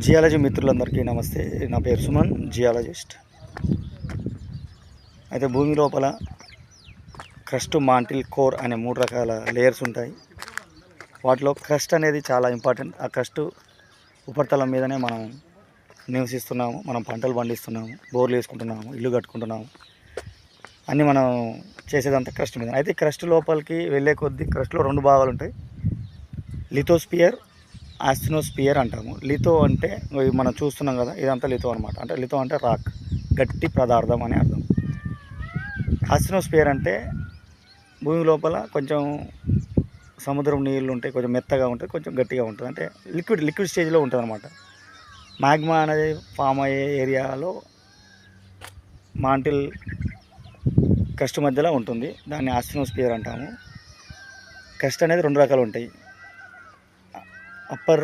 Geology మిత్రులందరికీ నమస్తే. నా పేరు సుమన్, జియాలజిస్ట్. అయితే భూమి లోపల క్రస్ట్, మాంటిల్, కోర్ అనే 3 రకాల లేయర్స్ ఉంటాయి. వాటిలో క్రస్ట్ అనేది చాలా ఇంపార్టెంట్. ఆ క్రస్ట్ ఉపరితలం మీదనే మనం నివసిస్తున్నాము, మనం పంటలు పండిస్తున్నాము, బోర్లు వేసుకుంటున్నాము, ఇల్లు కట్టుకుంటున్నాము. అన్నీ మనం చేసేదంతా క్రస్ట్ మీద. అయితే క్రస్ట్ లోపలికి వెళ్ళే కొద్దీ క్రస్ట్లో 2 భాగాలు ఉంటాయి. లిథోస్పియర్, ఆస్టినోస్పియర్ అంటాము. లిథో అంటే మనం చూస్తున్నాం కదా, ఇదంతా లిథో అనమాట. అంటే లిథో అంటే రాక్, గట్టి పదార్థం అని అర్థం. ఆస్టినోస్పియర్ అంటే భూమి లోపల కొంచెం సముద్రం నీళ్ళు ఉంటాయి, కొంచెం మెత్తగా ఉంటుంది, కొంచెం గట్టిగా ఉంటుంది. అంటే లిక్విడ్ స్టేజ్లో ఉంటుంది అనమాట. మ్యాగ్మా అనేది ఫామ్ అయ్యే ఏరియాలో మాంటిల్ క్రస్ట్ మధ్యలో ఉంటుంది. దాన్ని ఆస్టినోస్పియర్ అంటాము. క్రస్ట్ అనేది 2 రకాలు ఉంటాయి. అప్పర్